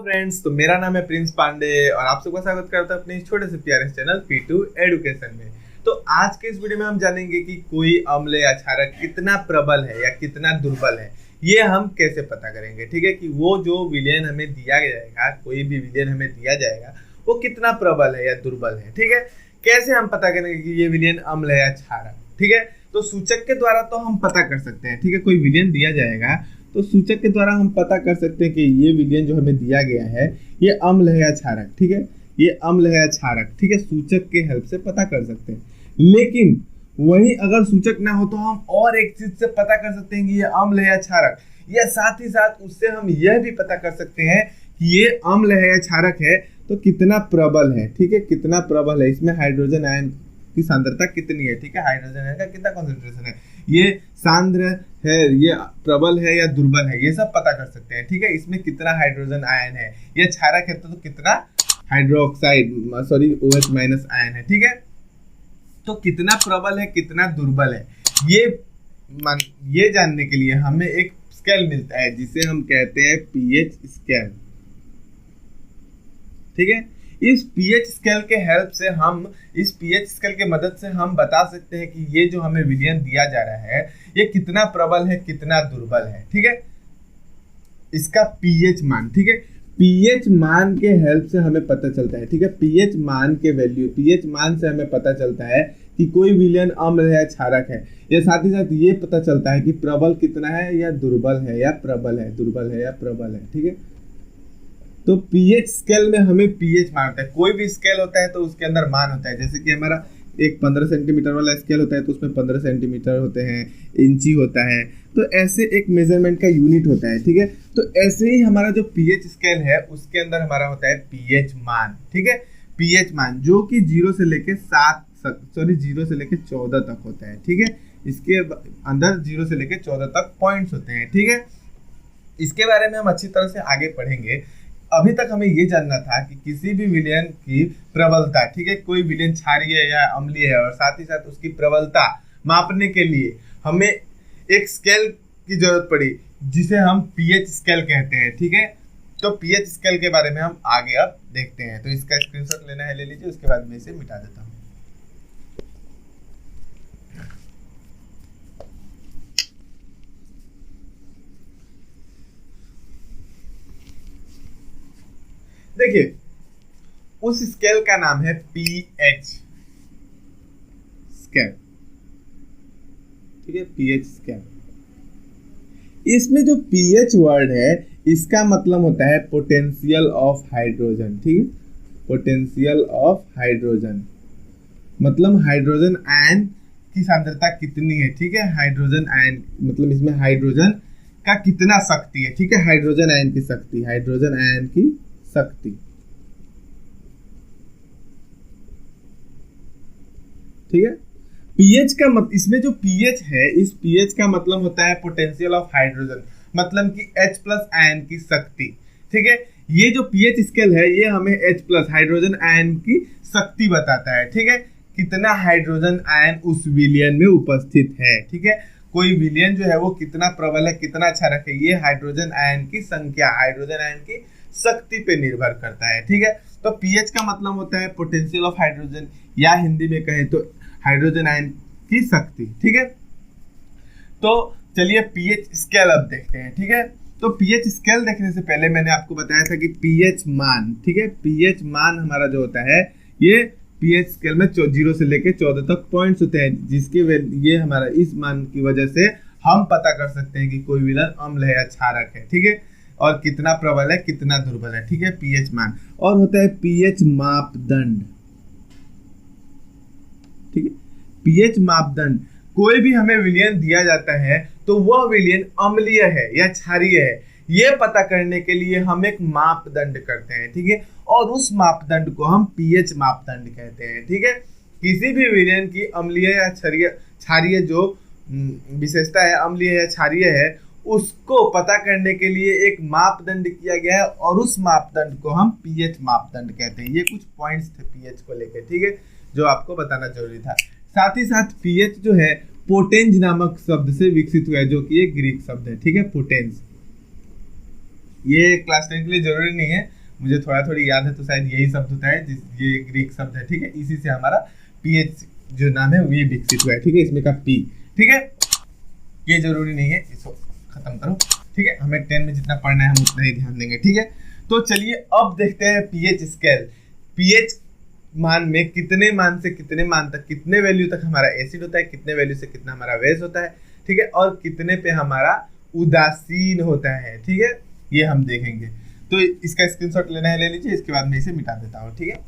Friends, तो मेरा नाम है प्रिंस पांडे और आप सबका स्वागत करता हूं अपने इस छोटे से प्यारे चैनल P2 एडुकेशन में। तो आज के इस वीडियो में हम जानेंगे कि कोई अम्ल या क्षारक कितना प्रबल है या कितना दुर्बल है। ये हम कैसे पता करेंगे, ठीक है, कि वो जो विलयन हमें दिया जाएगा, कोई भी विलयन हमें दिया जाएगा वो कितना प्रबल है या दुर्बल है। ठीक है, कैसे हम पता करेंगे कि ये विलयन अम्ल है या क्षारक। ठीक है, तो सूचक के द्वारा तो हम पता कर सकते हैं। ठीक है, कोई विलयन दिया जाएगा तो सूचक के द्वारा हम पता कर सकते हैं कि ये विलयन जो हमें दिया गया है ये अम्ल है या क्षारक। ठीक है, ये अम्ल है या क्षारक। ठीक है, सूचक के हेल्प से पता कर सकते हैं। लेकिन वहीं अगर सूचक ना हो तो हम और एक चीज से पता कर सकते हैं कि ये अम्ल है या क्षारक, या साथ ही साथ उससे हम यह भी पता कर सकते हैं कि ये अम्ल है या क्षारक है तो कितना प्रबल है। ठीक है, कितना प्रबल है, इसमें हाइड्रोजन आयन की सांद्रता कितनी है। ठीक है, हाइड्रोजन आयन का कितना कॉन्सेंट्रेशन है, ये सांद्र है, ये प्रबल है या दुर्बल है, ये सब पता कर सकते हैं। ठीक है, इसमें कितना हाइड्रोजन आयन है, ये क्षारक है तो कितना हाइड्रोक्साइड OH माइनस आयन है। ठीक है, तो कितना प्रबल है कितना दुर्बल है, ये जानने के लिए हमें एक स्केल मिलता है जिसे हम कहते हैं पीएच स्केल। ठीक है, इस पीएच स्केल के हेल्प से इस पीएच स्केल के मदद से हम बता सकते हैं कि ये जो हमें विलयन दिया जा रहा है ये कितना प्रबल है कितना दुर्बल है। ठीक है, इसका पीएच मान, ठीक है, पीएच मान के हेल्प से हमें पता चलता है। ठीक है, पीएच मान के वैल्यू, पीएच मान से हमें पता चलता है कि कोई विलयन अम्ल है या क्षारक है, या साथ ही साथ ये पता चलता है कि प्रबल कितना है या दुर्बल है या प्रबल है, दुर्बल है या प्रबल है। ठीक है, तो पीएच स्केल में हमें पीएच मान होता है। कोई भी स्केल होता है तो उसके अंदर मान होता है। जैसे कि हमारा एक 15 सेंटीमीटर वाला स्केल होता है तो उसमें 15 सेंटीमीटर होते हैं, इंची होता है, तो ऐसे एक मेजरमेंट का यूनिट होता है। ठीक है, तो ऐसे ही हमारा जो पीएच स्केल है उसके अंदर हमारा होता है पीएच मान। ठीक है, पीएच मान जो कि 0 से लेके 14 तक होता है। ठीक है, इसके अंदर 0 से लेके 14 तक पॉइंट्स होते हैं। ठीक है, इसके बारे में हम अच्छी तरह से आगे पढ़ेंगे। अभी तक हमें ये जानना था कि किसी भी विलयन की प्रबलता, ठीक है, कोई विलयन क्षारीय या अम्लीय है और साथ ही साथ उसकी प्रबलता मापने के लिए हमें एक स्केल की जरूरत पड़ी जिसे हम पीएच स्केल कहते हैं। ठीक है, तो पीएच स्केल के बारे में हम आगे अब देखते हैं। तो इसका स्क्रीनशॉट लेना है, ले लीजिए, उसके बाद मैं इसे मिटा देता हूँ। देखिए, उस स्केल का नाम है पीएच स्केल। ठीक है, पीएच स्केल। इसमें जो पीएच वर्ड है इसका मतलब होता है पोटेंशियल ऑफ हाइड्रोजन। ठीक है, पोटेंशियल ऑफ हाइड्रोजन मतलब हाइड्रोजन आयन की सांद्रता कितनी है। ठीक है, हाइड्रोजन आयन मतलब इसमें हाइड्रोजन का कितना शक्ति है। ठीक है, हाइड्रोजन आयन की शक्ति, हाइड्रोजन आयन की शक्ति। ठीक है, पीएच का इसमें जो पीएच है, इस पीएच का मतलब होता है पोटेंशियल ऑफ हाइड्रोजन, मतलब कि H+ आयन की शक्ति। ठीक है, ये जो पीएच स्केल है ये हमें H+ हाइड्रोजन आयन की शक्ति बताता है। ठीक है, कितना हाइड्रोजन आयन उस विलयन में उपस्थित है। ठीक है, कोई विलयन जो है वो कितना प्रबल है कितना क्षारक है, ये हाइड्रोजन आयन की संख्या, हाइड्रोजन आयन की शक्ति पे निर्भर करता है। ठीक है, तो पीएच का मतलब होता है पोटेंशियल ऑफ हाइड्रोजन, या हिंदी में कहें तो हाइड्रोजन आयन की शक्ति। ठीक है, तो चलिए पीएच स्केल अब देखते हैं। ठीक है, तो पीएच स्केल देखने से पहले मैंने आपको बताया था कि पीएच मान, ठीक है, पीएच मान हमारा जो होता है ये पीएच स्केल में 0 से लेके 14 तक पॉइंट्स होते हैं, जिसके ये हमारा इस मान की वजह से हम पता कर सकते हैं कि कोई विलयन अम्ल है या क्षारक है। ठीक है, और कितना प्रबल है कितना दुर्बल है। ठीक है, पीएच मान। और होता है पीएच मापदंड। ठीक है, पीएच मापदंड, कोई भी हमें विलयन दिया जाता है तो वह विलयन अम्लीय है या क्षारीय है, ये पता करने के लिए हम एक मापदंड करते हैं। ठीक है, और उस मापदंड को हम पीएच मापदंड कहते हैं। ठीक है, किसी भी विलयन की अम्लीय या क्षारीय जो विशेषता है, अम्लीय या क्षारीय है, उसको पता करने के लिए एक मापदंड किया गया है और उस मापदंड को हम पीएच मापदंड कहते हैं। ये कुछ पॉइंट्स थे पीएच को लेकर, ठीक है, जो आपको बताना जरूरी था। साथ ही साथ पीएच जो है पोटेंज नामक शब्द से विकसित हुआ है, जो कि एक ग्रीक शब्द है। ठीक है, पोटेंज। ये क्लास 10 के लिए जरूरी नहीं है, मुझे थोड़ा थोड़ी याद है, तो शायद यही शब्द होता है, ये ग्रीक शब्द है, ठीक है। इसी से हमारा पीएच जो नाम है ये विकसित हुआ है, ठीक है। इसमें का पी, ठीक है, ये जरूरी नहीं है, इसको खत्म करो, ठीक है। हमें 10 में जितना पढ़ना है हम उतना ही ध्यान देंगे, ठीक है। तो चलिए अब देखते हैं पीएच स्केल। पीएच मान में कितने मान से कितने मान तक, कितने वैल्यू तक हमारा एसिड होता है, कितने वैल्यू से कितना हमारा बेस होता है, ठीक है, और कितने पे हमारा उदासीन होता है, ठीक है, ये हम देखेंगे। तो इसका स्क्रीनशॉट लेना है ले लीजिए, इसके बाद मैं इसे मिटा देता हूँ, ठीक है।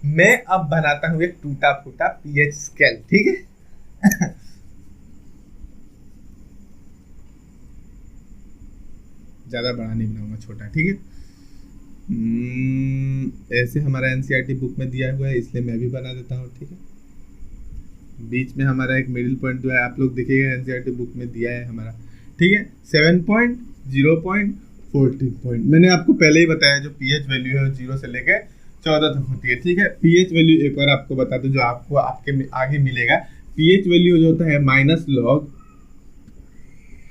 मैं अब बनाता हूं एक टूटा फूटा पीएच स्केल, ठीक है। ज्यादा बड़ा नहीं बनाऊंगा, छोटा, ठीक है। ऐसे हमारा एनसीईआरटी बुक में दिया हुआ है, इसलिए मैं भी बना देता हूँ, ठीक है। बीच में हमारा एक मिडिल पॉइंट जो है आप लोग देखिएगा एनसीईआरटी बुक में दिया है हमारा, ठीक है। 7 पॉइंट, 0 पॉइंट, 14 पॉइंट। मैंने आपको पहले ही बताया जो पीएच वैल्यू है वो 0 से लेकर 14 तक होती है, ठीक है। पीएच वैल्यू एक बार आपको बता दूं जो आपको आपके आगे मिलेगा। पीएच वैल्यू जो होता है माइनस लॉग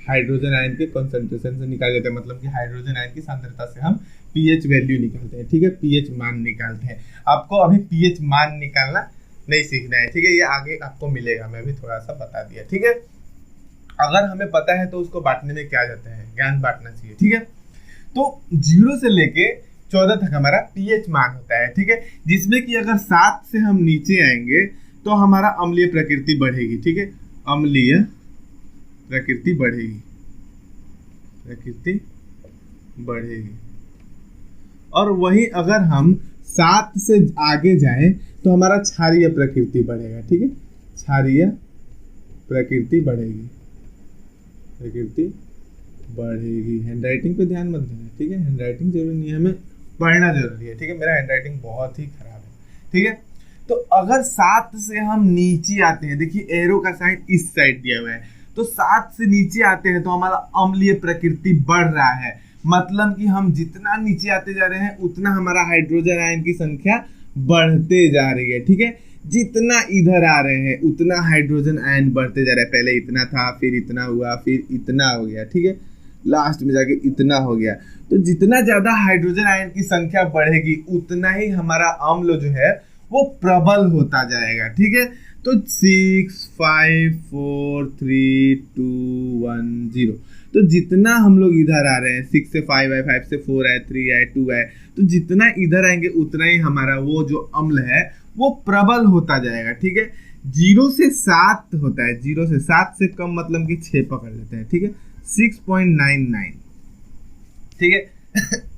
हाइड्रोजन आयन के कंसंट्रेशन से निकाल जाता है, मतलब कि हाइड्रोजन आयन की सांद्रता से हम पीएच वैल्यू निकालते हैं, ठीक है, पीएच मान निकालते हैं। आपको अभी पीएच मान निकालना नहीं सीखना है, ठीक है, ये आगे आपको मिलेगा, मैं भी थोड़ा सा बता दिया, ठीक है। अगर हमें पता है तो उसको बांटने में क्या जाता है, ज्ञान बांटना चाहिए, ठीक है। तो 0 से लेके 14 तक हमारा पीएच मान होता है, ठीक है, जिसमें कि अगर 7 से हम नीचे आएंगे तो हमारा अम्लीय प्रकृति बढ़ेगी, ठीक है, अम्लीय प्रकृति बढ़ेगी, प्रकृति बढ़ेगी। और वहीं अगर हम 7 से आगे जाएं तो हमारा क्षारीय प्रकृति बढ़ेगा, ठीक है, क्षारीय प्रकृति बढ़ेगी, प्रकृति बढ़ेगी। हैंडराइटिंग पे ध्यान मत देना, ठीक है, हैंडराइटिंग जरूरी नहीं है, हमें पढ़ना जरूरी है, ठीक है। मेरा हैंडराइटिंग बहुत ही खराब है, ठीक है। तो अगर 7 से हम नीचे आते हैं, देखिए एरो का साइन इस साइड दिया हुआ है, तो 7 से नीचे आते हैं तो हमारा अम्लीय प्रकृति बढ़ रहा है, मतलब कि हम जितना नीचे आते जा रहे हैं उतना हमारा हाइड्रोजन आयन की संख्या बढ़ते जा रही है, ठीक है। जितना इधर आ रहे हैं उतना हाइड्रोजन आयन बढ़ते जा रहा है, पहले इतना था, फिर इतना हुआ, फिर इतना हो गया, ठीक है, लास्ट में जाके इतना हो गया। तो जितना ज्यादा हाइड्रोजन आयन की संख्या बढ़ेगी उतना ही हमारा अम्ल जो है वो प्रबल होता जाएगा, ठीक है। तो 6 5 4 3 2 1 0, तो जितना हम लोग इधर आ रहे हैं, 6 से 5 आए, 5 से 4 आए, 3 आए, 2 आए, तो जितना इधर आएंगे उतना ही हमारा वो जो अम्ल है वो प्रबल होता जाएगा, ठीक है। 0 से 7 होता है, 0 से 7 से कम मतलब कि 6 पकड़ लेते हैं, ठीक है, 6.99, ठीक है।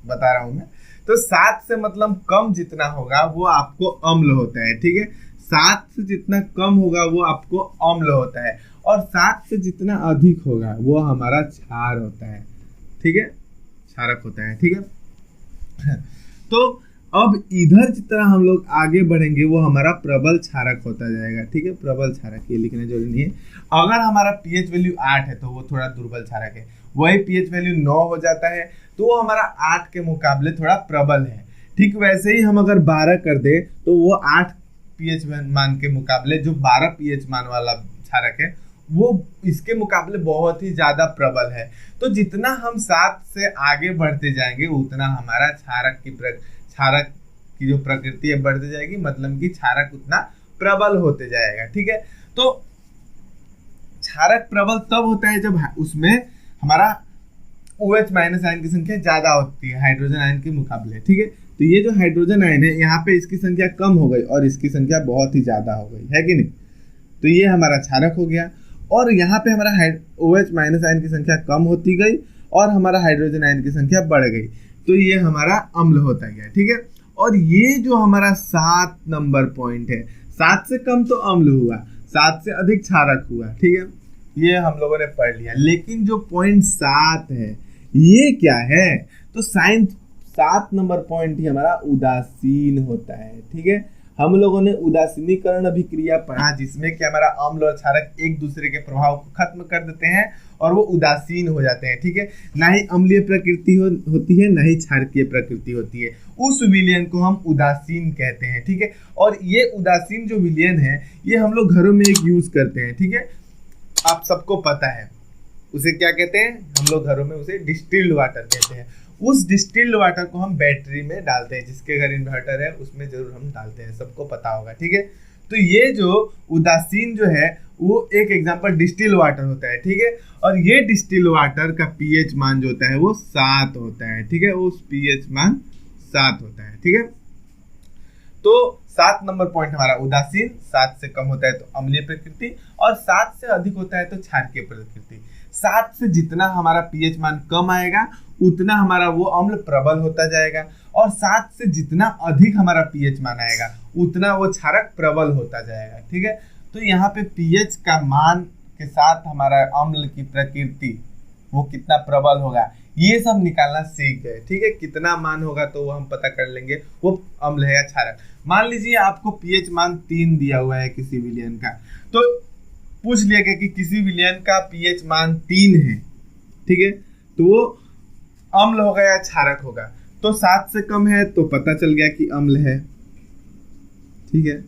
बता रहा हूं मैं, तो 7 से मतलब कम जितना होगा वो आपको अम्ल होता है, ठीक है। 7 से जितना कम होगा वो आपको अम्ल होता है, और 7 से जितना अधिक होगा वो हमारा क्षार होता है, ठीक है, क्षारक होता है, ठीक है। तो अब इधर जितना हम लोग आगे बढ़ेंगे वो हमारा प्रबल क्षारक होता जाएगा, ठीक है, प्रबल क्षारक, ये लिखना जरूरी नहीं है। अगर हमारा पीएच वैल्यू 8 है तो वो थोड़ा दुर्बल क्षारक है, वही पीएच वैल्यू 9 हो जाता है तो वो हमारा 8 के मुकाबले थोड़ा प्रबल है, ठीक। वैसे ही हम अगर 12 कर दे तो वो 8 पीएच मान के मुकाबले जो 12 पीएच मान वाला क्षारक है वो इसके मुकाबले बहुत ही ज्यादा प्रबल है। तो जितना हम 7 से आगे बढ़ते जाएंगे उतना हमारा क्षारक की जो प्रकृति है बढ़ते जाएगी, मतलब कि क्षारक उतना प्रबल होते जाएगा, ठीक है। तो क्षारक प्रबल तब होता है जब उसमें हमारा OH माइनस आयन की संख्या ज्यादा होती है हाइड्रोजन आयन के मुकाबले, ठीक है। तो ये जो हाइड्रोजन आयन है यहाँ पे इसकी संख्या कम हो गई और इसकी संख्या बहुत ही ज्यादा हो गई है कि नहीं, तो ये हमारा क्षारक हो गया। और यहाँ पे हमारा OH माइनस आयन की संख्या कम होती गई और हमारा हाइड्रोजन आयन की संख्या बढ़ गई, तो ये हमारा अम्ल होता गया, ठीक है। और ये जो हमारा 7 नंबर पॉइंट है, 7 से कम तो अम्ल हुआ, 7 से अधिक क्षारक हुआ, ठीक है, ये हम लोगों ने पढ़ लिया। लेकिन जो पॉइंट 7 है ये क्या है, तो साइन 7 नंबर पॉइंट ही हमारा उदासीन होता है, ठीक है। हम लोगों ने उदासीनीकरण अभिक्रिया पढ़ा, जिसमें कि हमारा अम्ल और क्षारक एक दूसरे के प्रभाव को खत्म कर देते हैं और वो उदासीन हो जाते हैं, ठीक है। ना ही अम्लीय प्रकृति होती है, ना ही क्षारकीय प्रकृति होती है। उस विलयन को हम उदासीन कहते हैं, ठीक है। और ये उदासीन जो विलयन है ये हम लोग घरों में एक यूज करते हैं, ठीक है। आप सबको पता है उसे क्या कहते हैं, हम लोग घरों में उसे डिस्टिल्ड वाटर कहते हैं। उस डिस्टिल्ड वाटर को हम बैटरी में डालते हैं, जिसके घर इन्वर्टर है उसमें जरूर हम डालते हैं, सबको पता होगा, ठीक है। तो ये जो उदासीन जो है वो एक एग्जांपल डिस्टिल वाटर होता है, ठीक है। और ये डिस्टिल वाटर का पीएच मान जो होता है वो 7 होता है, ठीक है। उस पीएच मान 7 होता है, ठीक है। तो 7 नंबर पॉइंट हमारा उदासीन, 7 से कम होता है तो अम्लीय प्रकृति, और 7 से अधिक होता है तो क्षारकीय प्रकृति। 7 से जितना हमारा पीएच मान कम आएगा उतना हमारा वो अम्ल प्रबल होता जाएगा, और 7 से जितना अधिक हमारा पीएच मान आएगा उतना वो क्षारक प्रबल होता जाएगा, ठीक है। तो यहाँ पे पीएच का मान के साथ हमारा अम्ल की प्रकृति वो कितना प्रबल होगा ये सब निकालना सीख गए, ठीक है। कितना मान होगा तो वो हम पता कर लेंगे वो अम्ल है या क्षारक। मान लीजिए आपको पीएच मान 3 दिया हुआ है किसी विलयन का, तो पूछ लिया गया कि किसी विलयन का पीएच मान 3 है, ठीक है, तो वो अम्ल होगा या क्षारक होगा। तो 7 से कम है तो पता चल गया कि अम्ल है, ठीक है।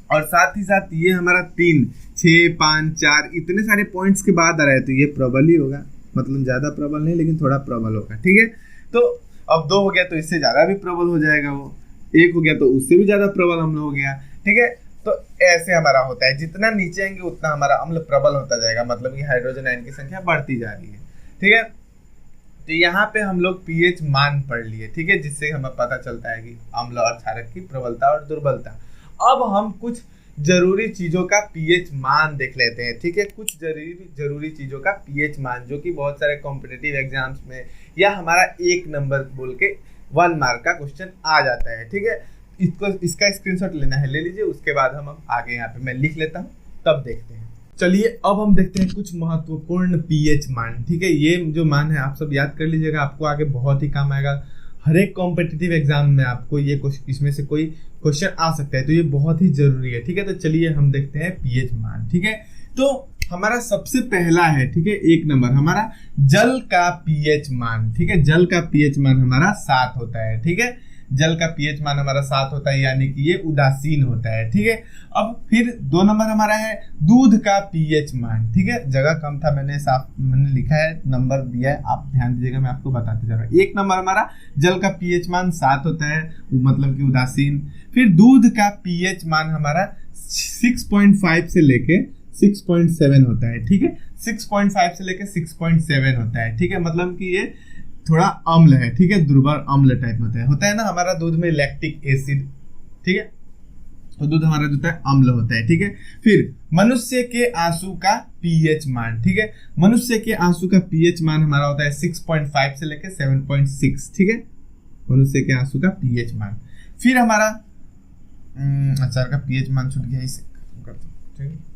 और साथ ही साथ ये हमारा 3, 6, 5, 4 इतने सारे पॉइंट्स के बाद आ रहा है तो ये प्रबल ही होगा, मतलब ज्यादा प्रबल नहीं लेकिन थोड़ा प्रबल होगा, ठीक है। तो अब 2 हो गया तो इससे ज्यादा भी प्रबल हो जाएगा, वो 1 हो गया तो उससे भी ज्यादा प्रबल अम्ल हो गया, ठीक है। तो ऐसे हमारा होता है, जितना नीचे आएंगे उतना हमारा अम्ल प्रबल होता जाएगा, मतलब कि हाइड्रोजन आयन की संख्या बढ़ती जा रही है, ठीक है। तो यहाँ पे हम लोग पीएच मान पढ़ लिए, ठीक है, जिससे हमें पता चलता है कि अम्ल और क्षारक की प्रबलता और दुर्बलता। अब हम कुछ जरूरी चीजों का पीएच मान देख लेते हैं, ठीक है। कुछ जरूरी चीजों का पीएच मान जो कि बहुत सारे कॉम्पिटिटिव एग्जाम्स में या हमारा 1 नंबर बोल के 1 मार्क का क्वेश्चन आ जाता है, ठीक है। इसका स्क्रीनशॉट लेना है ले लीजिए, उसके बाद हम आगे यहाँ पे मैं लिख लेता हूँ, तब देखते हैं। चलिए अब हम देखते हैं कुछ महत्वपूर्ण पीएच मान, ठीक है। ये जो मान है आप सब याद कर लीजिएगा, आपको आगे बहुत ही काम आएगा। हर एक कॉम्पिटिटिव एग्जाम में आपको ये इसमें से कोई क्वेश्चन आ सकता है, तो ये बहुत ही जरूरी है, ठीक है। तो चलिए हम देखते हैं पीएच मान, ठीक है। तो हमारा सबसे पहला है, ठीक है, 1 नंबर हमारा जल का पीएच मान, ठीक है। जल का पीएच मान हमारा 7 होता है, ठीक है। जल का पीएच मान हमारा 7 होता है, यानी कि ये उदासीन होता है, ठीक है। अब फिर 2 नंबर हमारा है दूध का पीएच मान, ठीक है। जगह कम था, मैंने लिखा है, नंबर दिया है, आप ध्यान दीजिएगा, मैं आपको बताते जा रहा हूँ। 1 नंबर हमारा जल का पीएच मान 7 होता है, मतलब कि उदासीन। फिर दूध का पीएच मान हमारा 6.5 से लेके 6.7 होता है, ठीक है। 6.5 से लेके 6.7 होता है, ठीक है, मतलब कि ये थोड़ा अम्ल है, ठीक है, दुर्बल अम्ल टाइप होता है ना हमारा दूध में लैक्टिक एसिड, ठीक है। तो दूध हमारा जो होता है अम्ल होता है, ठीक है। फिर मनुष्य के आंसू का पीएच मान, ठीक है। मनुष्य के आंसू का पीएच मान हमारा होता है 6.5 से लेके 7.6, ठीक है, मनुष्य के आंसू का पीएच मान। फिर हमारा अचार का पीएच मान छूट गया, इसे ठीक है।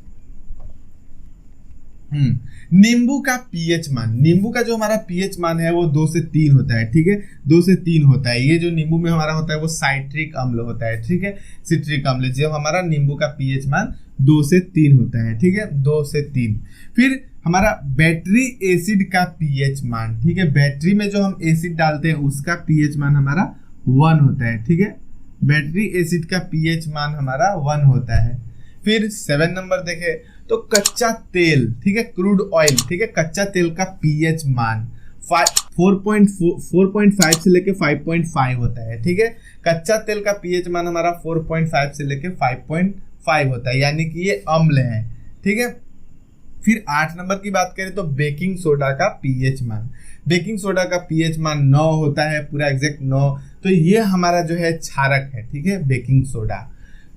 नींबू का पीएच मान, नींबू का जो हमारा पीएच मान है वो 2 से 3 होता है, ठीक है, 2 से 3 होता है। ये जो नींबू में हमारा होता है वो साइट्रिक अम्ल होता है, ठीक है, सिट्रिक अम्ल। जो हमारा नींबू का पीएच मान 2 से 3 होता है, ठीक है, 2 से 3। फिर हमारा बैटरी एसिड का पीएच मान, ठीक है, बैटरी में जो हम एसिड डालते हैं उसका पीएच मान हमारा 1 होता है, ठीक है, बैटरी एसिड का पीएच मान हमारा 1 होता है। फिर 7 नंबर देखें तो कच्चा तेल, ठीक है, क्रूड ऑयल, ठीक है, कच्चा तेल का पीएच मान 4.5 से लेके 5.5 होता है, ठीक है। कच्चा तेल का पीएच मान हमारा 4.5 से लेके 5.5 होता है, यानी कि ये अम्ल है, ठीक है। फिर 8 नंबर की बात करें तो बेकिंग सोडा का पीएच मान, बेकिंग सोडा का पीएच मान 9 होता है, पूरा एग्जैक्ट 9। तो ये हमारा जो है क्षारक है, ठीक है, बेकिंग सोडा।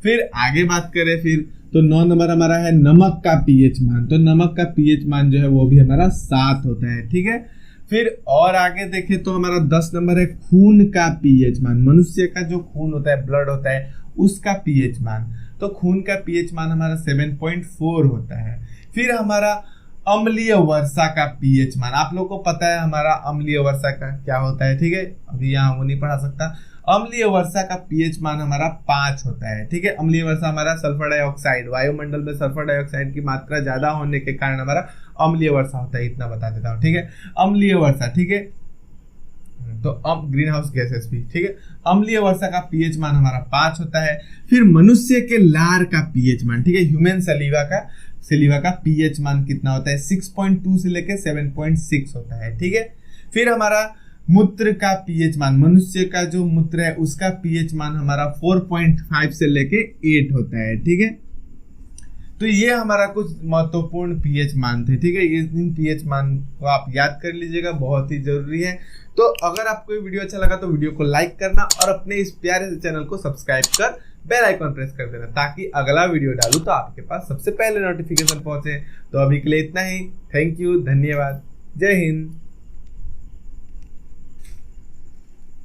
फिर आगे बात करें फिर तो 9 नंबर हमारा है नमक का पीएच मान, तो नमक का पीएच मान जो है वो भी हमारा 7 होता है, ठीक है। फिर और आगे देखें तो हमारा 10 नंबर है खून का पीएच मान, मनुष्य का जो खून होता है, ब्लड होता है, उसका पीएच मान। तो खून का पीएच मान हमारा 7.4 होता है। फिर हमारा अम्लीय वर्षा का पीएच मान। आप लोगों को पता है हमारा अम्लीय वर्षा का क्या होता है, ठीक है, अभी यहाँ वो नहीं पढ़ा सकता। अम्लीय वर्षा का पीएच मान हमारा 5 होता है, ठीक है। अम्लीय वर्षा हमारा सल्फर डाइऑक्साइड, वायुमंडल में सल्फर डाइऑक्साइड की मात्रा ज्यादा होने के कारण हमारा अम्लीय वर्षा होता है, इतना बता देता हूँ, ठीक है। अम्लीय वर्षा, ठीक है, तो अब ग्रीन हाउस गैसेस भी, ठीक है। अम्लीय वर्षा का पीएच मान हमारा 5 होता है। फिर मनुष्य के लार का पीएच मान, ठीक है, ह्यूमन सलीवा का पीएच मान कितना होता है, 6.2 से लेके 7.6 होता है, ठीक है। फिर हमारा मूत्र का पीएच मान, मनुष्य का जो मूत्र है उसका पीएच मान हमारा 4.5 से लेके 8 होता है, ठीक है। तो ये हमारा कुछ महत्वपूर्ण पीएच मान थे, ठीक है। इन पीएच मान को आप याद कर लीजिएगा, बहुत ही जरूरी है। तो अगर आपको ये वीडियो अच्छा लगा तो वीडियो को लाइक करना और अपने इस प्यारे से चैनल को सब्सक्राइब कर बेल आइकॉन प्रेस कर देना, ताकि अगला वीडियो डालूं तो आपके पास सबसे पहले नोटिफिकेशन पहुंचे। तो अभी के लिए इतना ही। थैंक यू, धन्यवाद, जय हिंद।